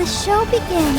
the show begin.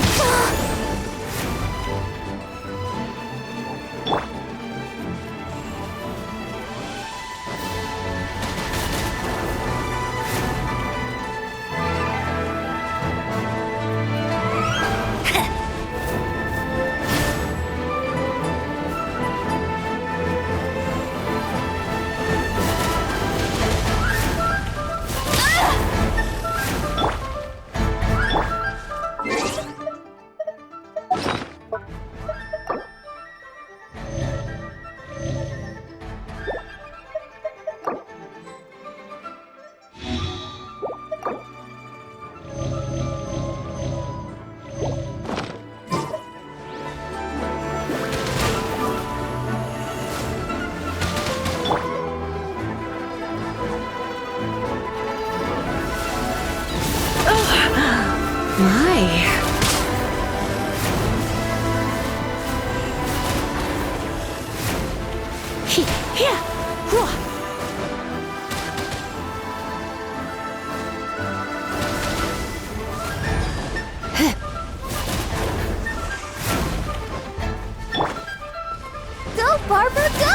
Go, Barbara, go!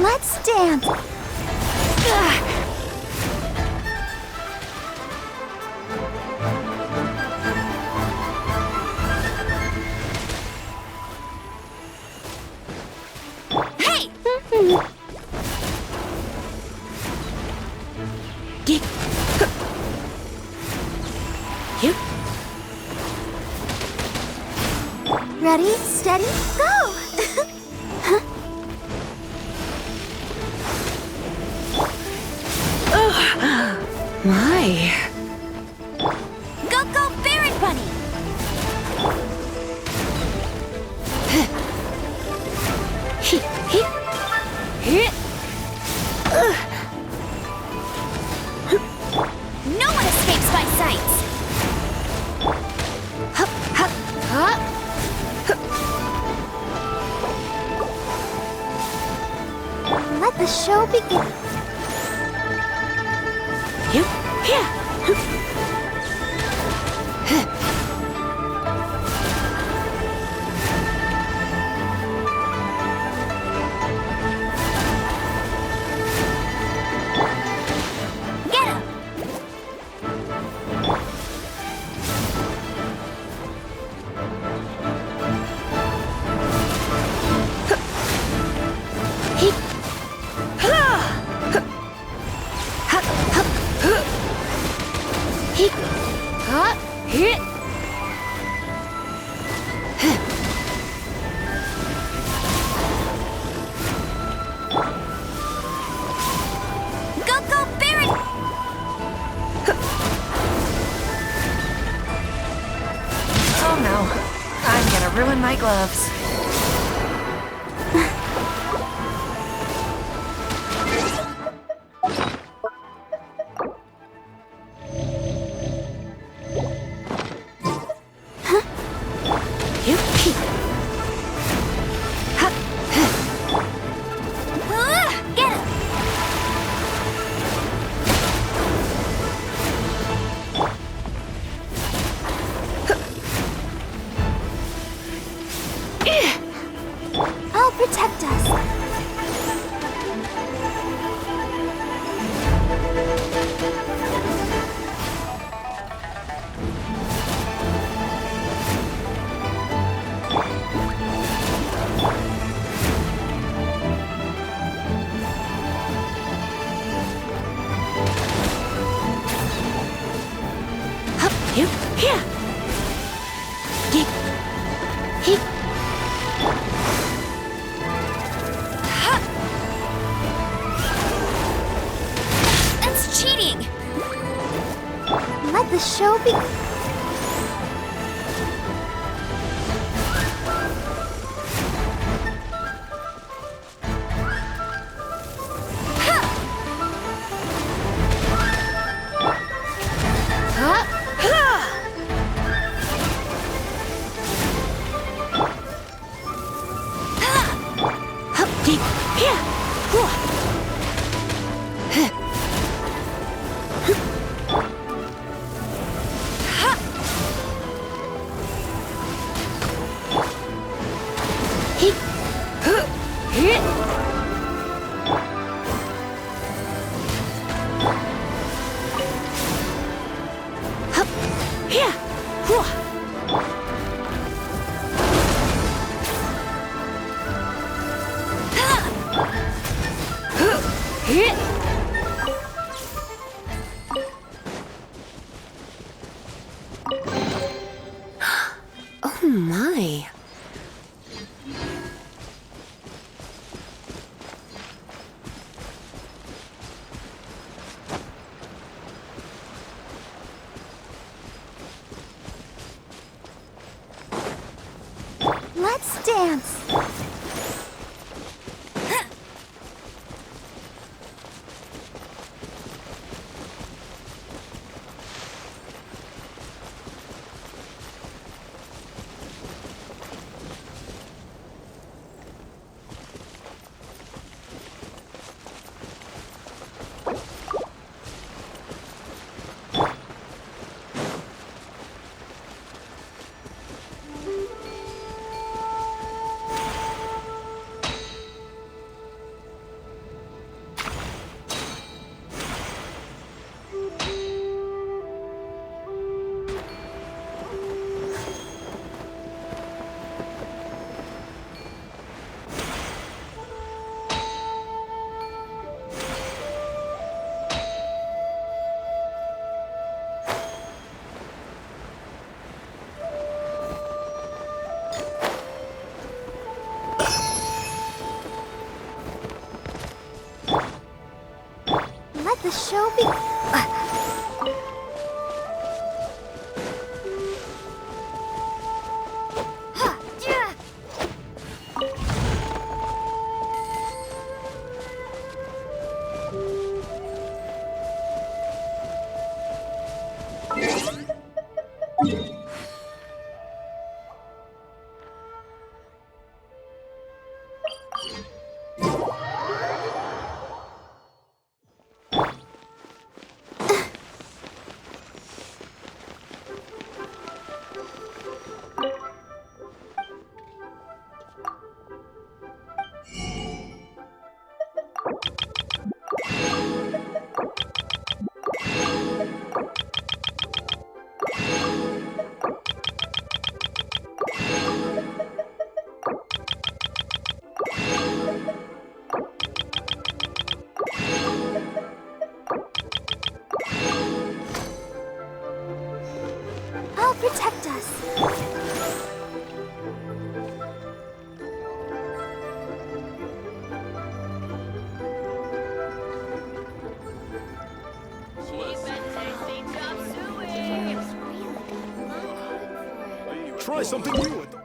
Let's dance! Hey! Ready, steady, go! My. Go, go, Baron Bunny! No one escapes my sights! Let the show begin. Get him! Go, go, Baron! Oh no. I'm gonna ruin my gloves. Get him! I'll protect us. That's cheating! Let the show begin. Oh my. Let's dance. Let the show be. I'll protect us. Try something new with them.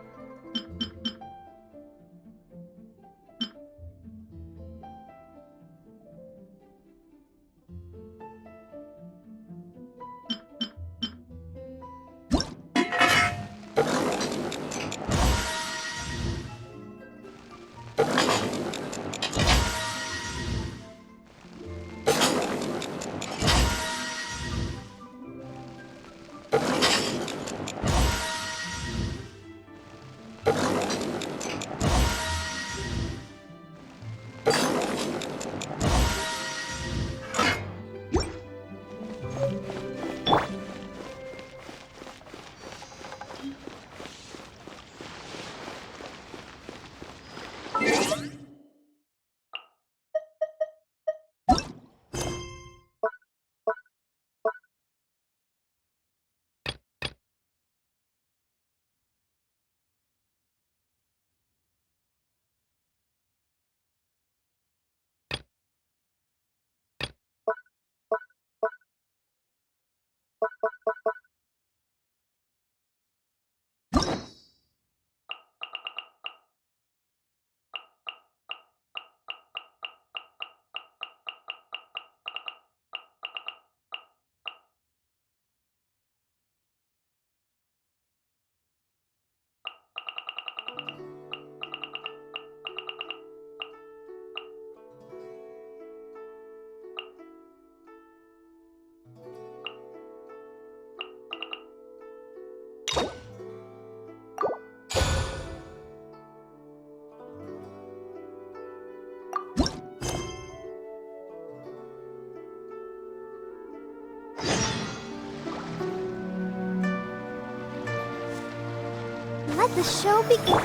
Let the show begin.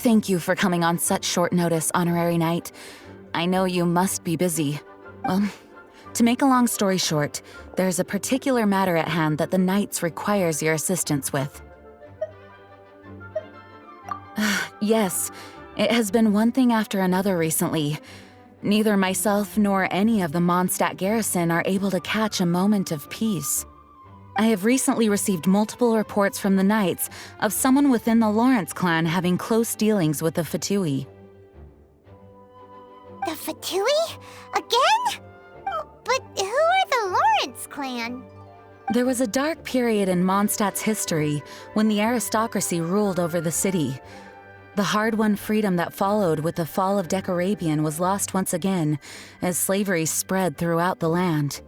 Thank you for coming on such short notice, Honorary Knight. I know you must be busy. Well, to make a long story short, there's a particular matter at hand that the Knights requires your assistance with. Yes, it has been one thing after another recently. Neither myself nor any of the Mondstadt garrison are able to catch a moment of peace. I have recently received multiple reports from the Knights of someone within the Lawrence clan having close dealings with the Fatui. The Fatui? Again? But who are the Lawrence clan? There was a dark period in Mondstadt's history when the aristocracy ruled over the city. The hard-won freedom that followed with the fall of Decorabian was lost once again as slavery spread throughout the land.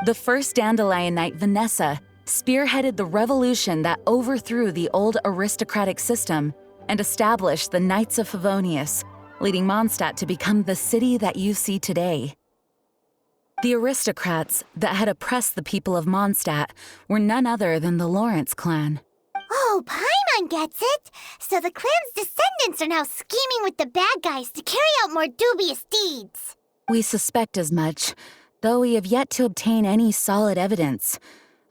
The first Dandelion Knight, Vanessa, spearheaded the revolution that overthrew the old aristocratic system and established the Knights of Favonius, leading Mondstadt to become the city that you see today. The aristocrats that had oppressed the people of Mondstadt were none other than the Lawrence clan. Oh, Paimon gets it! So the clan's descendants are now scheming with the bad guys to carry out more dubious deeds. We suspect as much, though we have yet to obtain any solid evidence.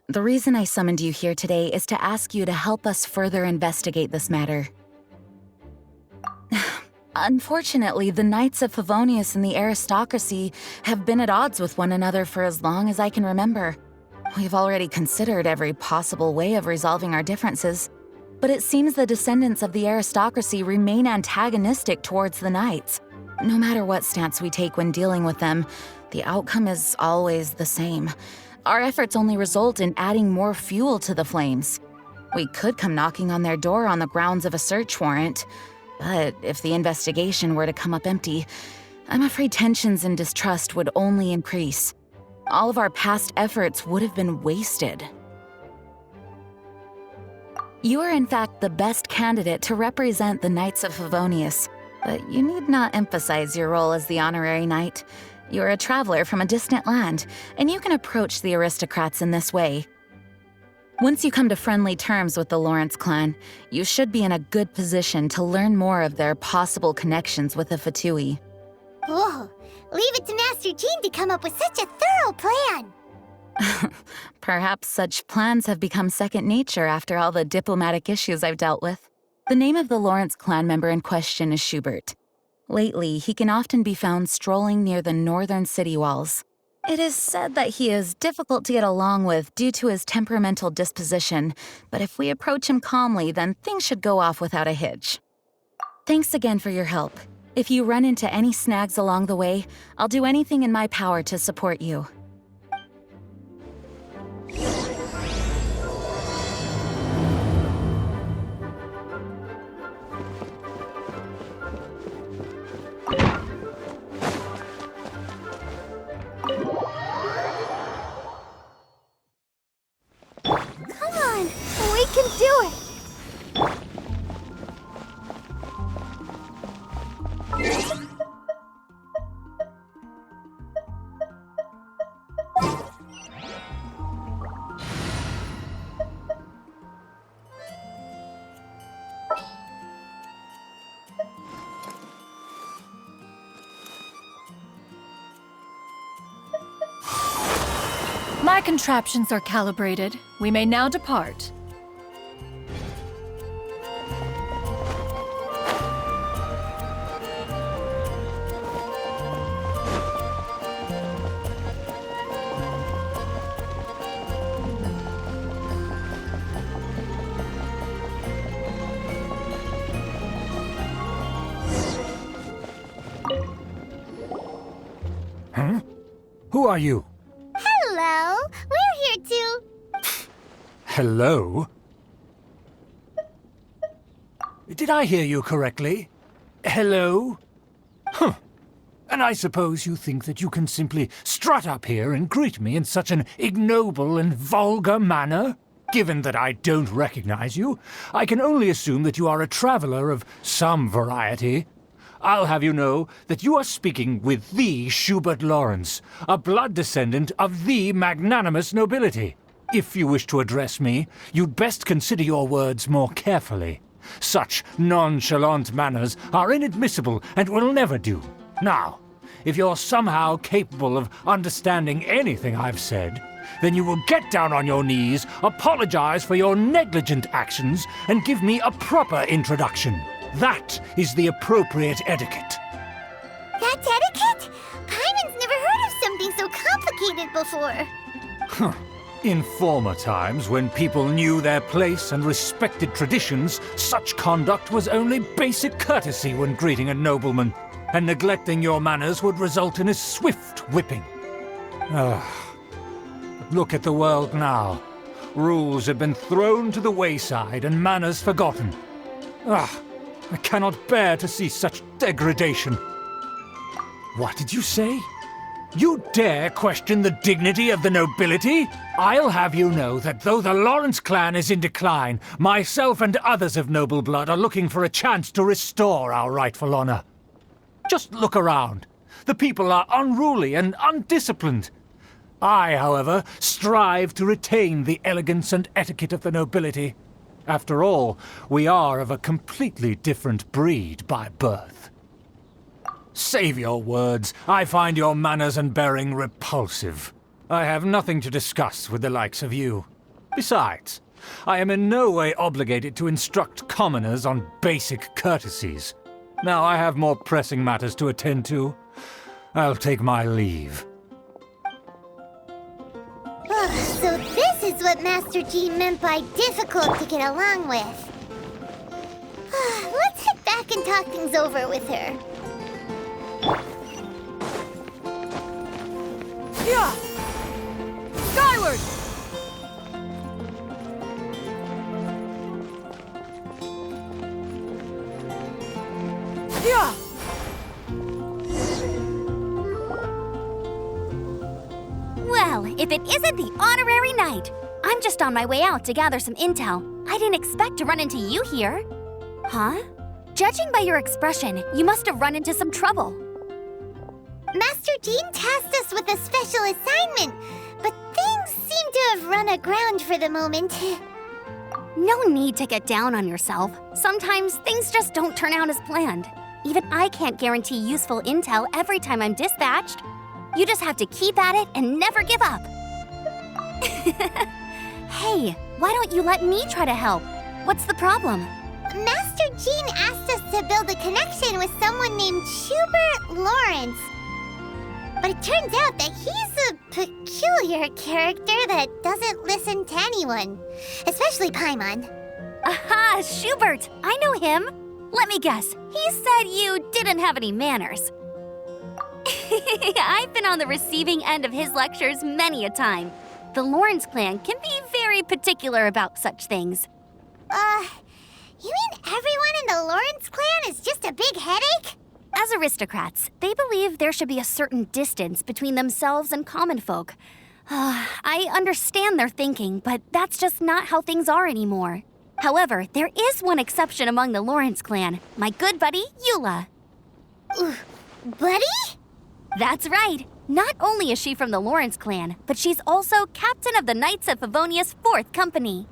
The reason I summoned you here today is to ask you to help us further investigate this matter. Unfortunately, the Knights of Favonius and the aristocracy have been at odds with one another for as long as I can remember. We've already considered every possible way of resolving our differences, but it seems the descendants of the aristocracy remain antagonistic towards the Knights. No matter what stance we take when dealing with them, the outcome is always the same. Our efforts only result in adding more fuel to the flames. We could come knocking on their door on the grounds of a search warrant, but if the investigation were to come up empty, I'm afraid tensions and distrust would only increase. All of our past efforts would have been wasted. You are in fact the best candidate to represent the Knights of Favonius, but you need not emphasize your role as the honorary knight. You are a traveler from a distant land, and you can approach the aristocrats in this way. Once you come to friendly terms with the Lawrence clan, you should be in a good position to learn more of their possible connections with the Fatui. Oh, leave it to Master Jean to come up with such a thorough plan. Perhaps such plans have become second nature after all the diplomatic issues I've dealt with. The name of the Lawrence clan member in question is Schubert. Lately, he can often be found strolling near the northern city walls. It is said that he is difficult to get along with due to his temperamental disposition, but if we approach him calmly, then things should go off without a hitch. Thanks again for your help. If you run into any snags along the way, I'll do anything in my power to support you. Come on, we can do it! My contraptions are calibrated. We may now depart. Huh? Who are you? Hello, we're here to... Hello? Did I hear you correctly? Hello? Huh. And I suppose you think that you can simply strut up here and greet me in such an ignoble and vulgar manner? Given that I don't recognize you, I can only assume that you are a traveler of some variety. I'll have you know that you are speaking with the Schubert Lawrence, a blood descendant of the magnanimous nobility. If you wish to address me, you'd best consider your words more carefully. Such nonchalant manners are inadmissible and will never do. Now, if you're somehow capable of understanding anything I've said, then you will get down on your knees, apologize for your negligent actions, and give me a proper introduction. That is the appropriate etiquette. That's etiquette? Paimon's never heard of something so complicated before. In former times, when people knew their place and respected traditions, such conduct was only basic courtesy when greeting a nobleman, and neglecting your manners would result in a swift whipping. Look at the world now. Rules have been thrown to the wayside and manners forgotten. I cannot bear to see such degradation. What did you say? You dare question the dignity of the nobility? I'll have you know that though the Lawrence clan is in decline, myself and others of noble blood are looking for a chance to restore our rightful honor. Just look around. The people are unruly and undisciplined. I, however, strive to retain the elegance and etiquette of the nobility. After all, we are of a completely different breed by birth. Save your words. I find your manners and bearing repulsive. I have nothing to discuss with the likes of you. Besides, I am in no way obligated to instruct commoners on basic courtesies. Now I have more pressing matters to attend to. I'll take my leave. So this is what Master Jean meant by difficult to get along with. Let's head back and talk things over with her. Yeah! Skyward! Yeah! Well, if it isn't the honorary knight. I'm just on my way out to gather some intel. I didn't expect to run into you here. Huh? Judging by your expression, you must have run into some trouble. Master Jean tasked us with a special assignment, but things seem to have run aground for the moment. No need to get down on yourself. Sometimes things just don't turn out as planned. Even I can't guarantee useful intel every time I'm dispatched. You just have to keep at it and never give up. Hey, why don't you let me try to help? What's the problem? Master Jean asked us to build a connection with someone named Schubert Lawrence. But it turns out that he's a peculiar character that doesn't listen to anyone, especially Paimon. Aha, Schubert! I know him. Let me guess, he said you didn't have any manners. I've been on the receiving end of his lectures many a time. The Lawrence clan can be very particular about such things. You mean everyone in the Lawrence clan is just a big headache? As aristocrats, they believe there should be a certain distance between themselves and common folk. I understand their thinking, but that's just not how things are anymore. However, there is one exception among the Lawrence clan, my good buddy, Eula. Buddy? That's right. Not only is she from the Lawrence clan, but she's also captain of the Knights of Favonius 4th Company.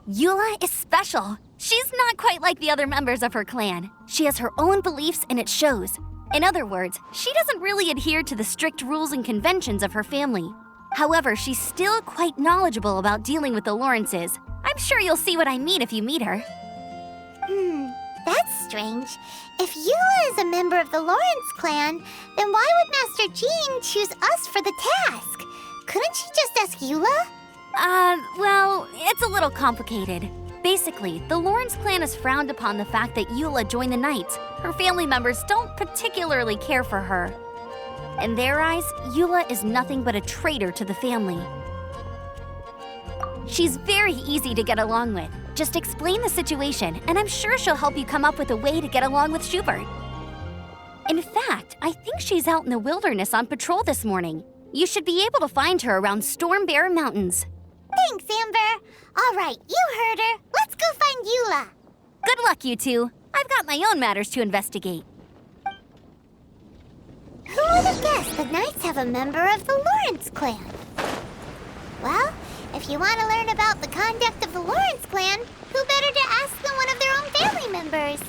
Eula is special. She's not quite like the other members of her clan. She has her own beliefs and it shows. In other words, she doesn't really adhere to the strict rules and conventions of her family. However, she's still quite knowledgeable about dealing with the Lawrences. I'm sure you'll see what I mean if you meet her. That's strange. If Eula is a member of the Lawrence clan, then why would Master Jean choose us for the task? Couldn't she just ask Eula? Well, it's a little complicated. Basically, the Lawrence clan has frowned upon the fact that Eula joined the Knights. Her family members don't particularly care for her. In their eyes, Eula is nothing but a traitor to the family. She's very easy to get along with. Just explain the situation, and I'm sure she'll help you come up with a way to get along with Schubert. In fact, I think she's out in the wilderness on patrol this morning. You should be able to find her around Storm Bear Mountains. Thanks, Amber. All right, you heard her. Let's go find Eula. Good luck, you two. I've got my own matters to investigate. Who would have guessed the Knights have a member of the Lawrence clan? Well, If you want to learn about the conduct of the Lawrence clan, who better to ask than one of their own family members?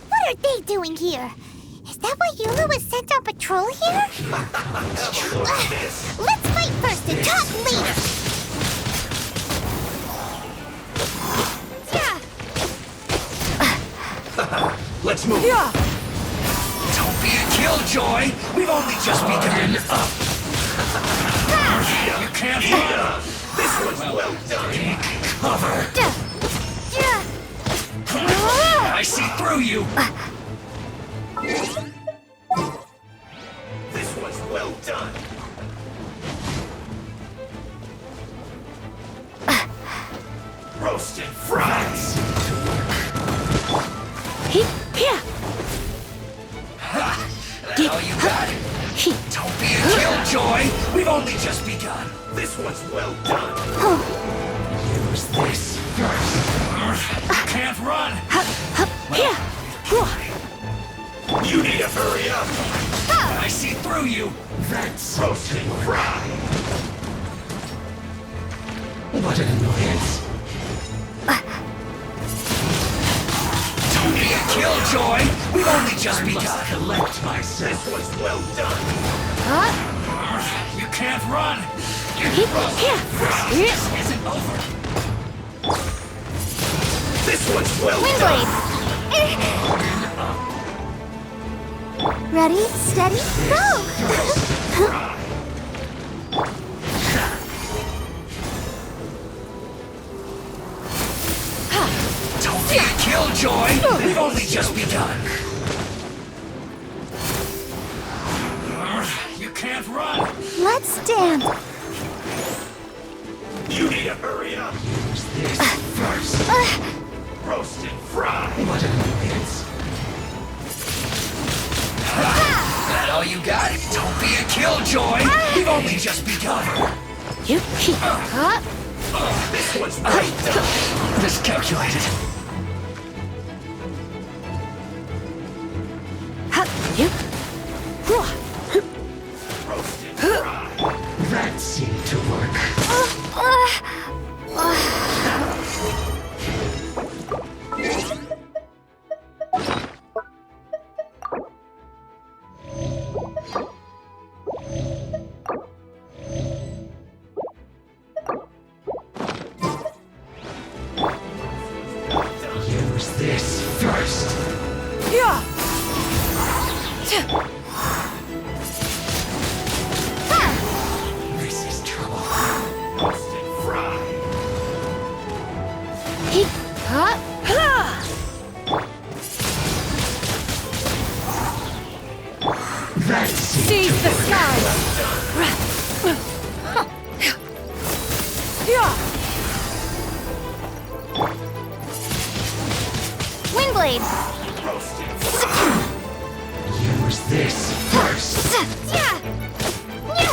What are they doing here? Is that why Eula was sent on patrol here? Let's fight first and talk later! Let's move! Yeah. Don't be a killjoy! We've only just begun! You can't run! This was well done! Cover! I see through you! This was well done! Roasted fries! Here! All you got? Don't be a killjoy! We've only just begun! This was well done! Use this first! You can't run! Here! You need to hurry up! I see through you! That's roasting fry! What an annoyance! Don't be a killjoy! We've only just begun! Collect myself! This was well done! You can't run! Here! This isn't over! This one's well Windblade! Ready, steady, go! Don't be a killjoy! We've only just begun! You can't run! Let's dance. You need to hurry up! Use this first! Roast and fry! What annoyance! That all you got? Don't be a killjoy! We've only just begun! You keep This one's right done! Miscalculated! You. Roast and fry! That seemed to work. Use this first! This is trouble. Roast and fry! That seemed Seize the sky! Windblade! roast and fry! Use this first! This was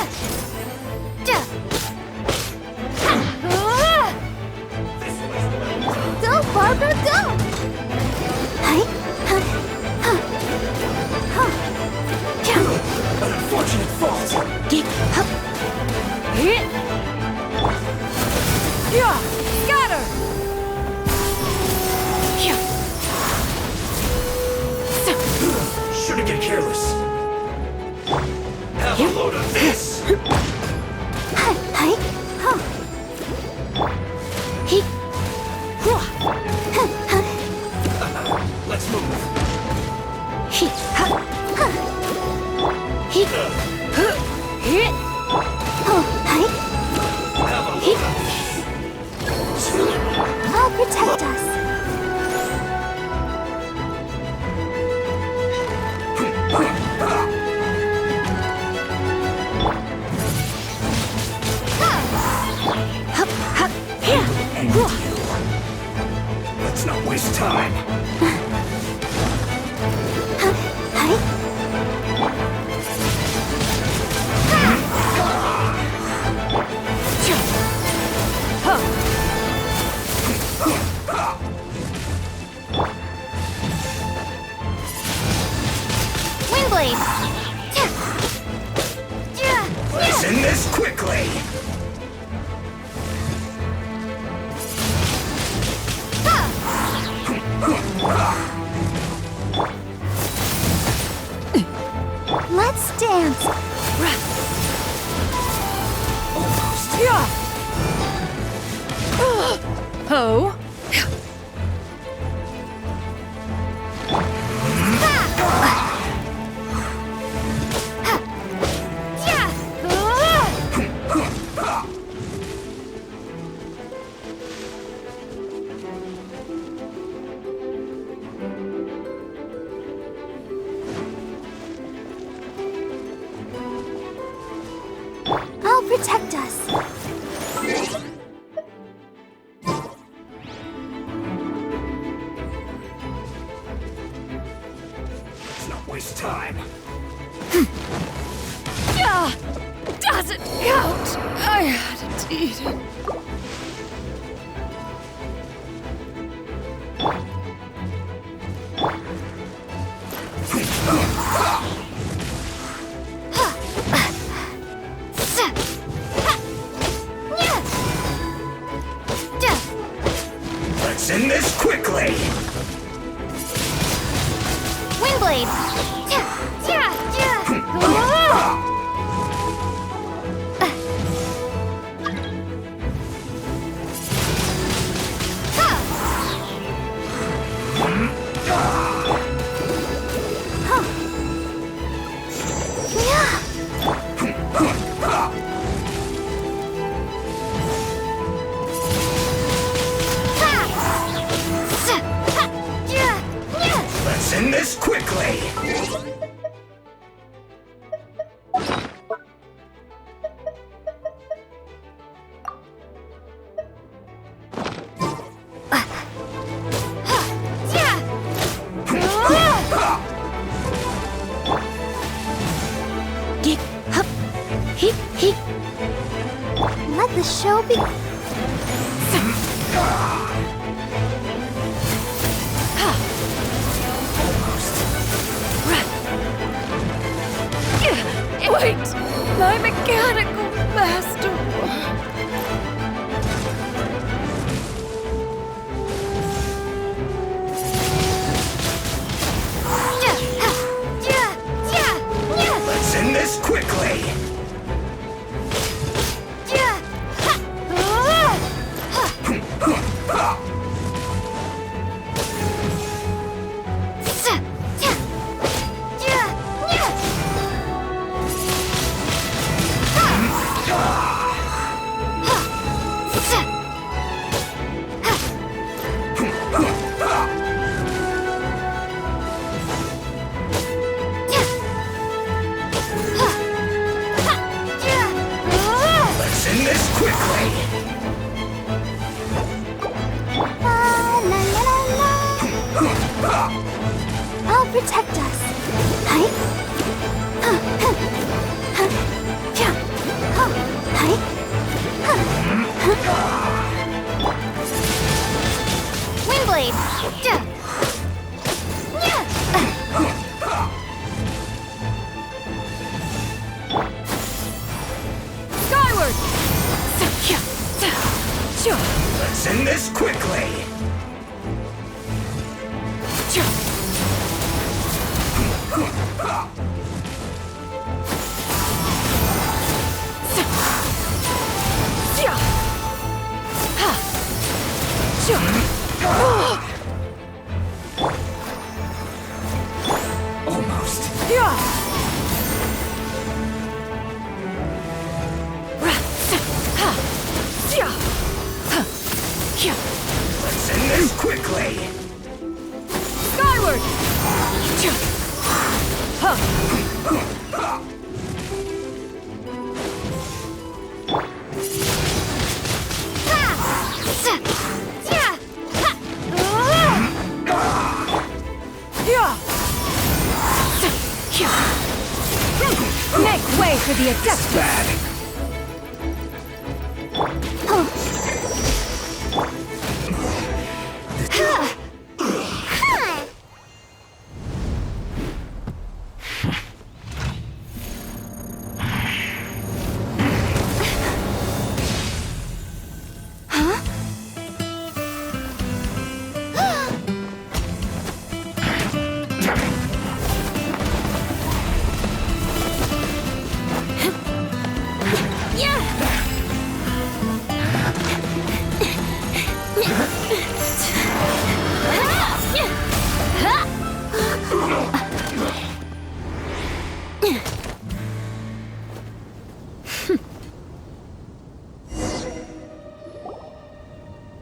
Go, Barbara, go! an unfortunate fault. Scatter! Shouldn't get careless. Have a load of this. Let's move. Have a load of this. I'll protect us. End you. Let's not waste time. Windblade! Let's end this quickly. Let's dance. Ho! I'll protect us. Let's not waste time. Doesn't count! I hadn't eaten. Let's end this quickly. Windblade! Let the show be. Wait! My mechanical master! Let's end this quickly! Let's end this quickly! I'll protect us. Hi. Windblade! Skyward! Let's end this quickly! Almost. Let's end this quickly! Skyward! Make way for the Adeptus! Bad.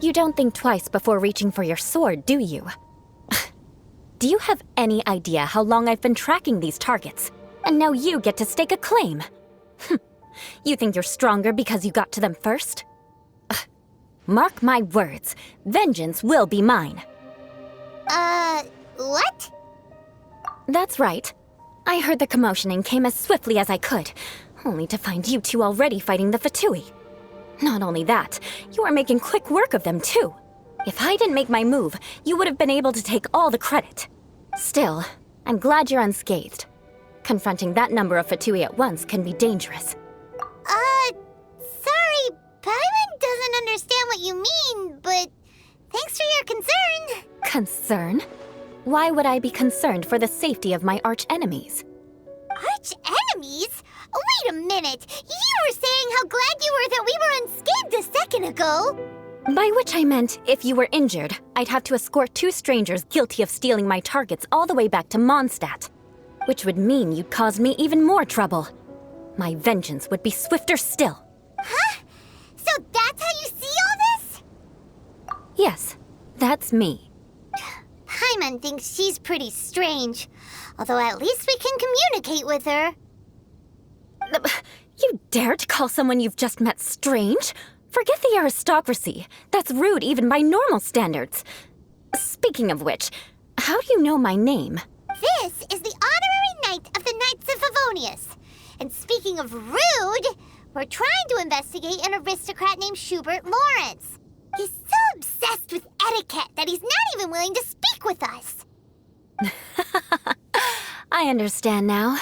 You don't think twice before reaching for your sword, do you? Do you have any idea how long I've been tracking these targets? And now you get to stake a claim. You think you're stronger because you got to them first? Mark my words, vengeance will be mine. What? That's right. I heard the commotion and came as swiftly as I could, only to find you two already fighting the Fatui. Not only that, you are making quick work of them too. If I didn't make my move, you would have been able to take all the credit. Still, I'm glad you're unscathed. Confronting that number of Fatui at once can be dangerous. Sorry, Paimon doesn't understand what you mean, but thanks for your concern. Concern? Why would I be concerned for the safety of my arch-enemies? Arch-enemies? Wait a minute! You were saying how glad you were that we were unscathed a second ago! By which I meant, if you were injured, I'd have to escort 2 strangers guilty of stealing my targets all the way back to Mondstadt. Which would mean you'd cause me even more trouble. My vengeance would be swifter still. Huh? So that's how you see all this? Yes, that's me. Paimon thinks she's pretty strange. Although at least we can communicate with her. You dare to call someone you've just met strange? Forget the aristocracy. That's rude even by normal standards. Speaking of which, how do you know my name? This is the honorary knight of the Knights of Favonius. And speaking of rude, we're trying to investigate an aristocrat named Schubert Lawrence. He's so obsessed with etiquette that he's not even willing to speak with us. I understand now.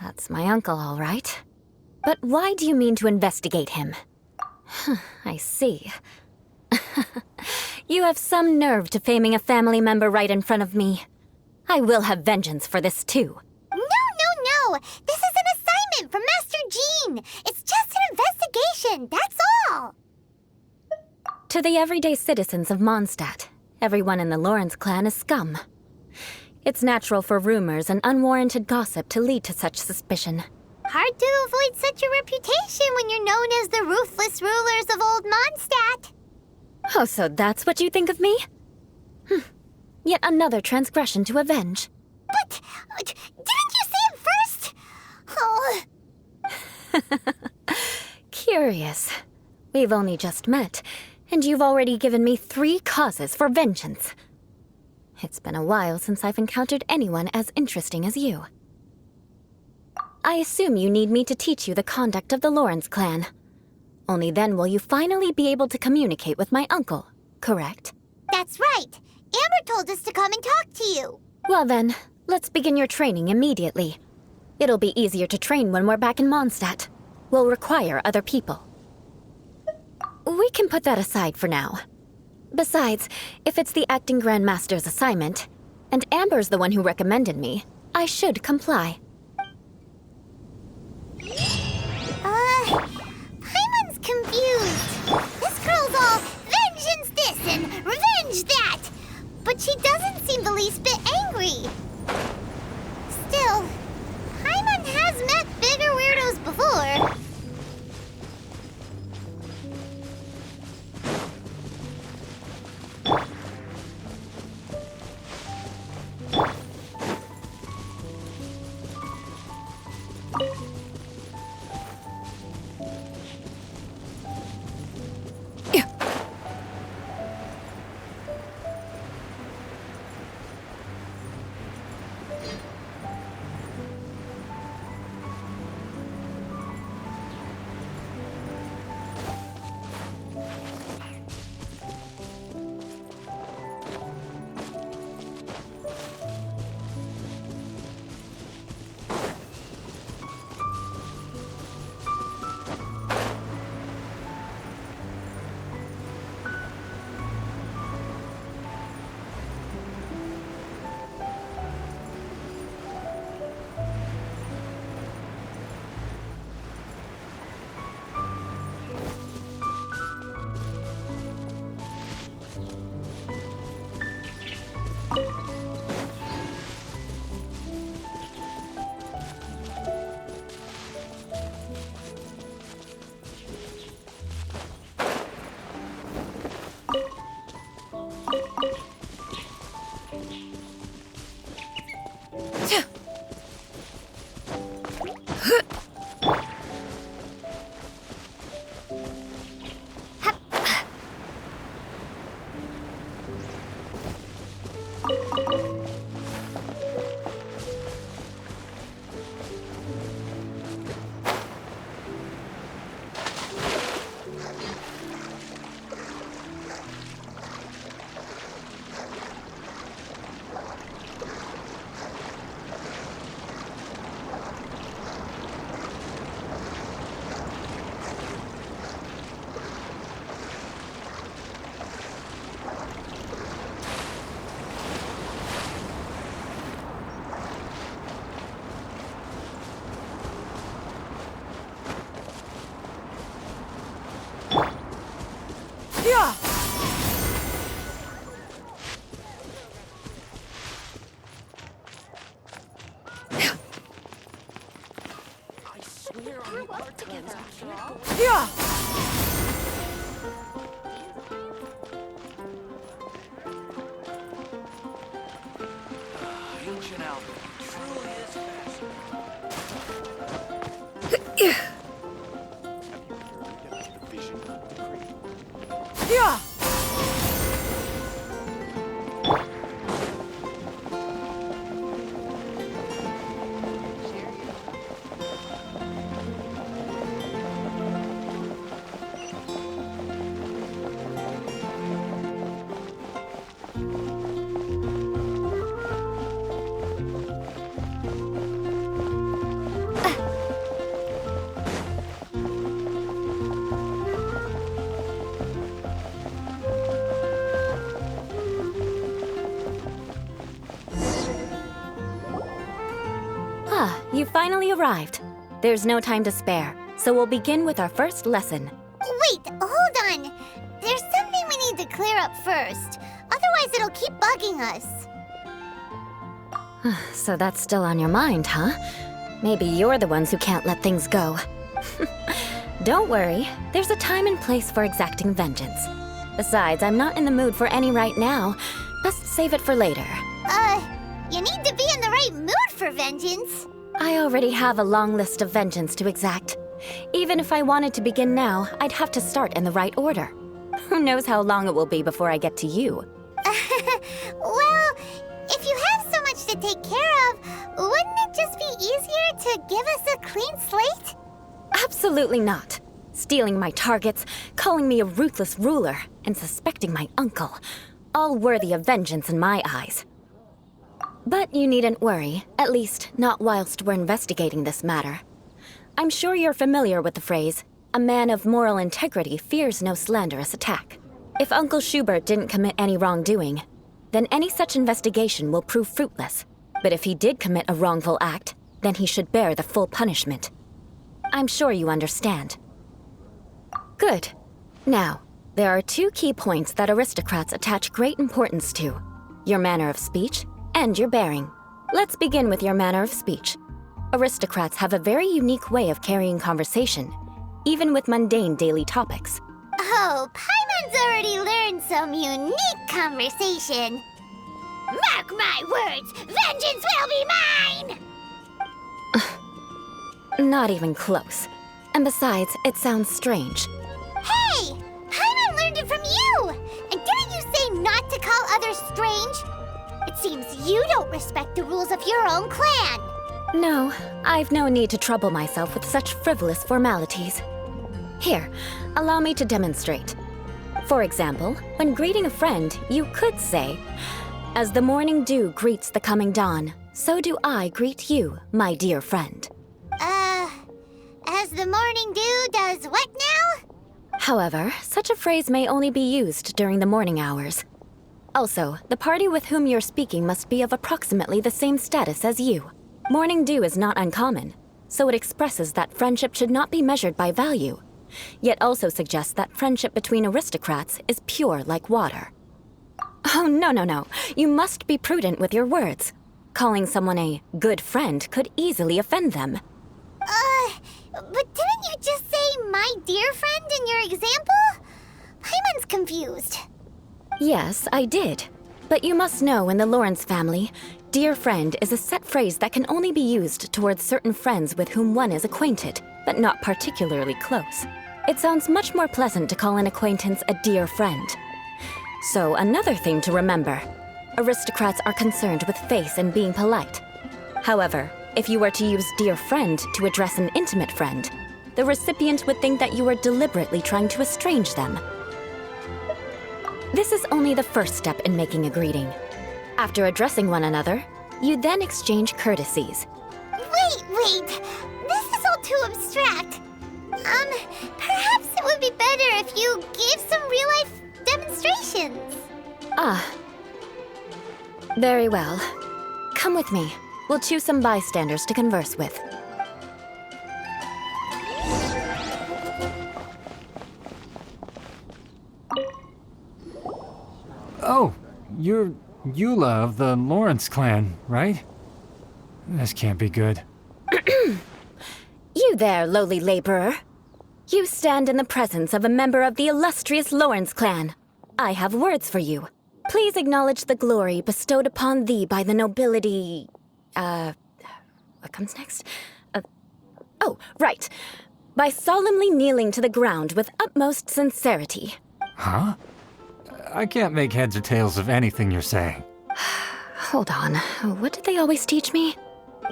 That's my uncle, all right. But why do you mean to investigate him? I see. You have some nerve to faming a family member right in front of me. I will have vengeance for this too. No. This is an assignment from Master Jean. It's just an investigation, that's all. To the everyday citizens of Mondstadt, everyone in the Lawrence clan is scum. It's natural for rumors and unwarranted gossip to lead to such suspicion. Hard to avoid such a reputation when you're known as the ruthless rulers of Old Mondstadt. Oh, so that's what you think of me? Yet another transgression to avenge. But didn't you say it first? Oh. Curious. We've only just met, and you've already given me 3 causes for vengeance. It's been a while since I've encountered anyone as interesting as you. I assume you need me to teach you the conduct of the Lawrence clan. Only then will you finally be able to communicate with my uncle, correct? That's right. Amber told us to come and talk to you. Well then, let's begin your training immediately. It'll be easier to train when we're back in Mondstadt. We'll require other people. We can put that aside for now. Besides, if it's the acting Grandmaster's assignment, and Amber's the one who recommended me, I should comply. Paimon's confused. This girl's all vengeance this and revenge that. But she doesn't seem the least bit angry. Still, Paimon has met bigger weirdos before. You finally arrived. There's no time to spare, so we'll begin with our first lesson. Wait, hold on. There's something we need to clear up first. Otherwise, it'll keep bugging us. So that's still on your mind, huh? Maybe you're the ones who can't let things go. Don't worry, there's a time and place for exacting vengeance. Besides, I'm not in the mood for any right now. Best save it for later. You need to be in the right mood for vengeance. I already have a long list of vengeance to exact. Even if I wanted to begin now, I'd have to start in the right order. Who knows how long it will be before I get to you? Well, if you have so much to take care of, wouldn't it just be easier to give us a clean slate? Absolutely not. Stealing my targets, calling me a ruthless ruler, and suspecting my uncle. All worthy of vengeance in my eyes. But you needn't worry, at least not whilst we're investigating this matter. I'm sure you're familiar with the phrase, a man of moral integrity fears no slanderous attack. If Uncle Schubert didn't commit any wrongdoing, then any such investigation will prove fruitless. But if he did commit a wrongful act, then he should bear the full punishment. I'm sure you understand. Good. Now, there are two key points that aristocrats attach great importance to: your manner of speech and your bearing. Let's begin with your manner of speech. Aristocrats have a very unique way of carrying conversation, even with mundane daily topics. Oh, Paimon's already learned some unique conversation. Mark my words, vengeance will be mine! Not even close. And besides, it sounds strange. Hey! Paimon learned it from you! And didn't you say not to call others strange? It seems you don't respect the rules of your own clan. No, I've no need to trouble myself with such frivolous formalities. Here, allow me to demonstrate. For example, when greeting a friend, you could say, "As the morning dew greets the coming dawn, so do I greet you, my dear friend." As the morning dew does what now? However, such a phrase may only be used during the morning hours. Also, the party with whom you're speaking must be of approximately the same status as you. Morning dew is not uncommon, so it expresses that friendship should not be measured by value, yet also suggests that friendship between aristocrats is pure like water. Oh, no. You must be prudent with your words. Calling someone a good friend could easily offend them. But didn't you just say my dear friend in your example? Paimon's confused. Yes, I did. But you must know in the Lawrence family, dear friend is a set phrase that can only be used towards certain friends with whom one is acquainted, but not particularly close. It sounds much more pleasant to call an acquaintance a dear friend. So another thing to remember, aristocrats are concerned with face and being polite. However, if you were to use dear friend to address an intimate friend, the recipient would think that you were deliberately trying to estrange them. This is only the first step in making a greeting. After addressing one another, you then exchange courtesies. Wait. This is all too abstract. Perhaps it would be better if you gave some real-life demonstrations. Very well. Come with me. We'll choose some bystanders to converse with. Oh, you're Eula of the Lawrence clan, right? This can't be good. You there, lowly laborer. You stand in the presence of a member of the illustrious Lawrence clan. I have words for you. Please acknowledge the glory bestowed upon thee by the nobility... what comes next? Oh, right. By solemnly kneeling to the ground with utmost sincerity. Huh? I can't make heads or tails of anything you're saying. Hold on. What did they always teach me?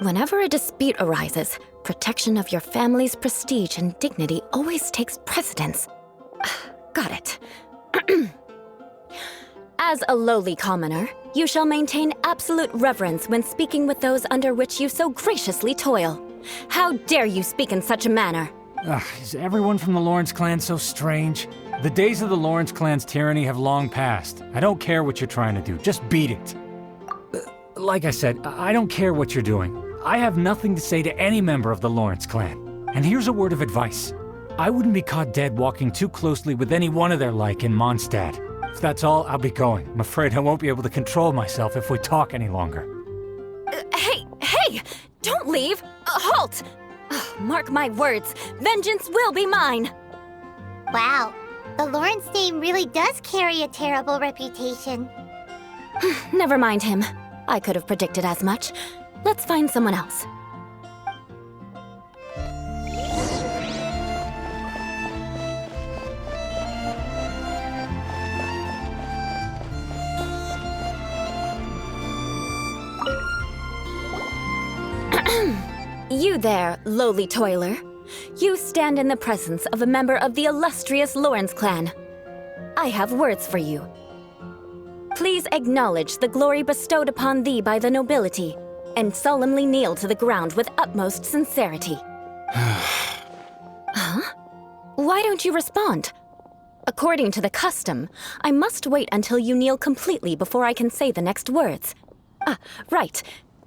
Whenever a dispute arises, protection of your family's prestige and dignity always takes precedence. Got it. As a lowly commoner, you shall maintain absolute reverence when speaking with those under which you so graciously toil. How dare you speak in such a manner? Is everyone from the Lawrence clan so strange? The days of the Lawrence clan's tyranny have long passed. I don't care what you're trying to do. Just beat it. Like I said, I don't care what you're doing. I have nothing to say to any member of the Lawrence clan. And here's a word of advice. I wouldn't be caught dead walking too closely with any one of their like in Mondstadt. If that's all, I'll be going. I'm afraid I won't be able to control myself if we talk any longer. Hey! Don't leave! Halt! Mark my words, vengeance will be mine! Wow, the Lawrence name really does carry a terrible reputation. Never mind him. I could have predicted as much. Let's find someone else. You there, lowly toiler. You stand in the presence of a member of the illustrious Lawrence clan. I have words for you. Please acknowledge the glory bestowed upon thee by the nobility, and solemnly kneel to the ground with utmost sincerity. Huh? Why don't you respond? According to the custom, I must wait until you kneel completely before I can say the next words. Right.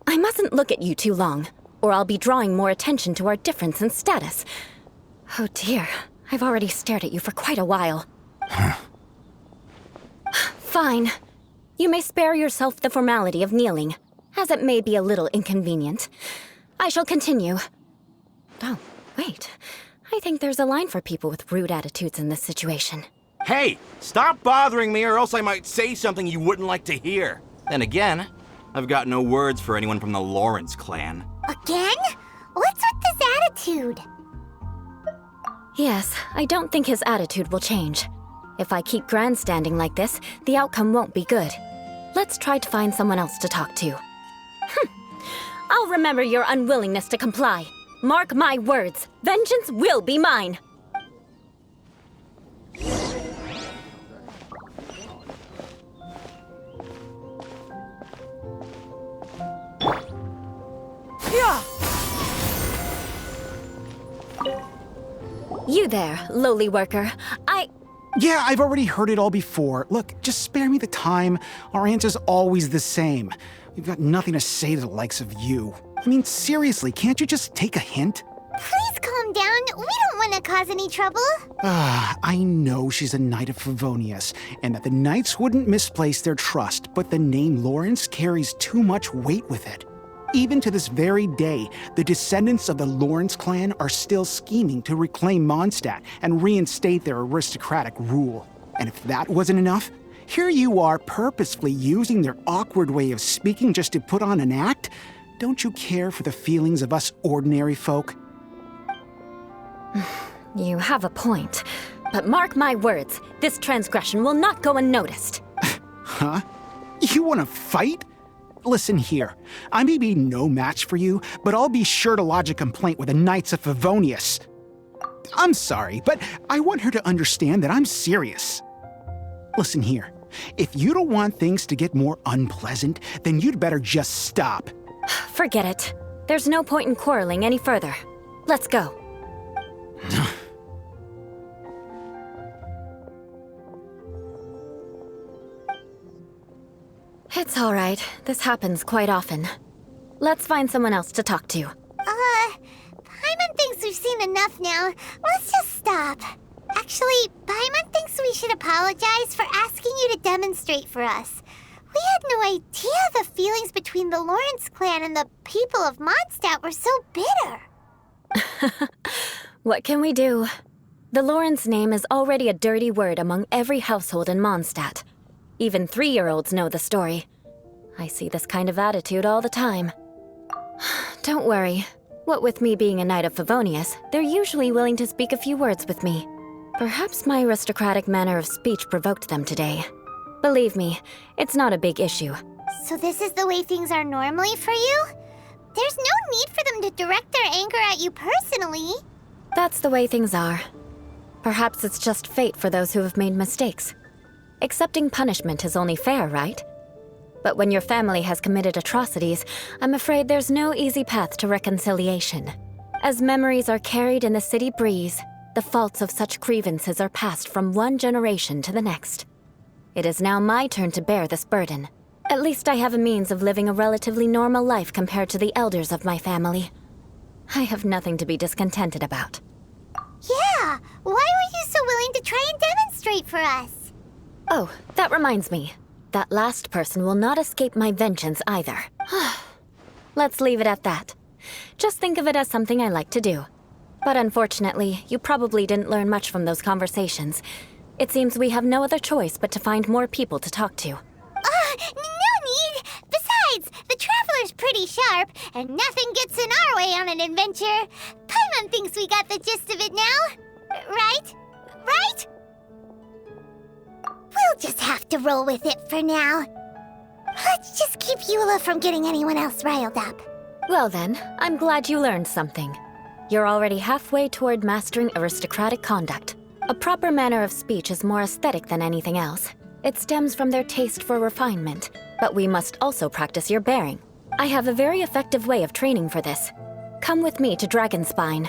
I mustn't look at you too long, or I'll be drawing more attention to our difference in status. Oh dear, I've already stared at you for quite a while. Fine. You may spare yourself the formality of kneeling, as it may be a little inconvenient. I shall continue. Oh, wait. I think there's a line for people with rude attitudes in this situation. Hey, stop bothering me or else I might say something you wouldn't like to hear. Then again, I've got no words for anyone from the Lawrence clan. Again? What's with this attitude? Yes, I don't think his attitude will change. If I keep grandstanding like this, the outcome won't be good. Let's try to find someone else to talk to. I'll remember your unwillingness to comply. Mark my words, vengeance will be mine. You there, lowly worker. Yeah, I've already heard it all before. Look, just spare me the time. Our answer's always the same. We've got nothing to say to the likes of you. I mean, seriously, can't you just take a hint? Please calm down. We don't want to cause any trouble. I know she's a Knight of Favonius, and that the Knights wouldn't misplace their trust, but the name Lawrence carries too much weight with it. Even to this very day, the descendants of the Lawrence clan are still scheming to reclaim Mondstadt and reinstate their aristocratic rule. And if that wasn't enough, here you are purposefully using their awkward way of speaking just to put on an act? Don't you care for the feelings of us ordinary folk? You have a point. But mark my words, this transgression will not go unnoticed. Huh? You want to fight? Listen here, I may be no match for you, but I'll be sure to lodge a complaint with the Knights of Favonius. I'm sorry, but I want her to understand that I'm serious. Listen here, if you don't want things to get more unpleasant, then you'd better just stop. Forget it. There's no point in quarreling any further. Let's go. It's all right. This happens quite often. Let's find someone else to talk to. Paimon thinks we've seen enough now. Let's just stop. Actually, Paimon thinks we should apologize for asking you to demonstrate for us. We had no idea the feelings between the Lawrence clan and the people of Mondstadt were so bitter. What can we do? The Lawrence name is already a dirty word among every household in Mondstadt. Even 3-year-olds know the story. I see this kind of attitude all the time. Don't worry. What with me being a Knight of Favonius, they're usually willing to speak a few words with me. Perhaps my aristocratic manner of speech provoked them today. Believe me, it's not a big issue. So this is the way things are normally for you? There's no need for them to direct their anger at you personally. That's the way things are. Perhaps it's just fate for those who have made mistakes. Accepting punishment is only fair, right? But when your family has committed atrocities, I'm afraid there's no easy path to reconciliation. As memories are carried in the city breeze, the faults of such grievances are passed from one generation to the next. It is now my turn to bear this burden. At least I have a means of living a relatively normal life compared to the elders of my family. I have nothing to be discontented about. Yeah, why were you so willing to try and demonstrate for us? Oh, that reminds me. That last person will not escape my vengeance either. Let's leave it at that. Just think of it as something I like to do. But unfortunately, you probably didn't learn much from those conversations. It seems we have no other choice but to find more people to talk to. No need! Besides, the Traveler's pretty sharp, and nothing gets in our way on an adventure. Paimon thinks we got the gist of it now. Right? Right? We'll just have to roll with it for now. Let's just keep Eula from getting anyone else riled up. Well then, I'm glad you learned something. You're already halfway toward mastering aristocratic conduct. A proper manner of speech is more aesthetic than anything else. It stems from their taste for refinement, but we must also practice your bearing. I have a very effective way of training for this. Come with me to Dragonspine.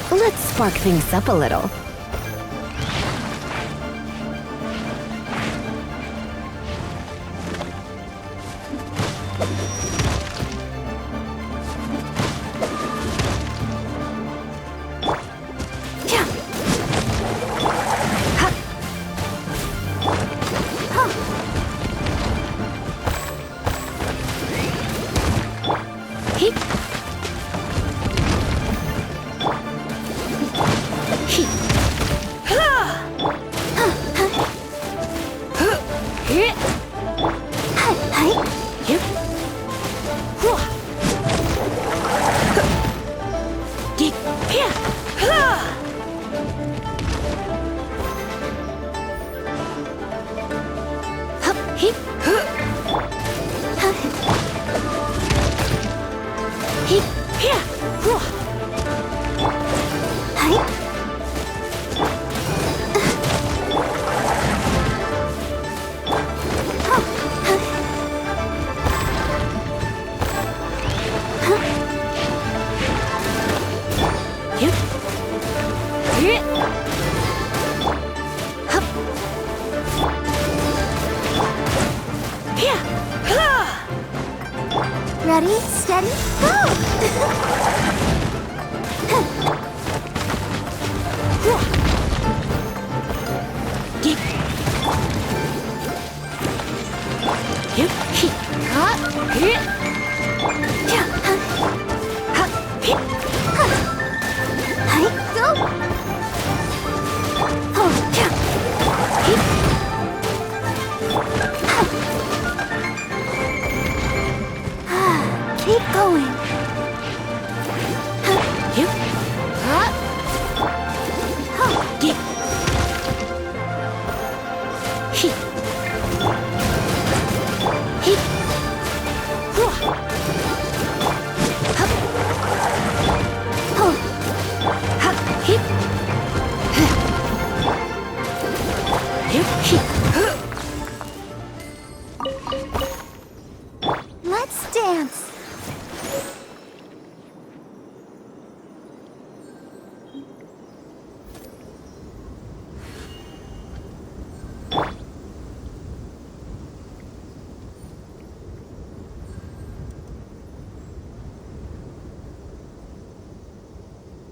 Let's spark things up a little. Ready, steady, go!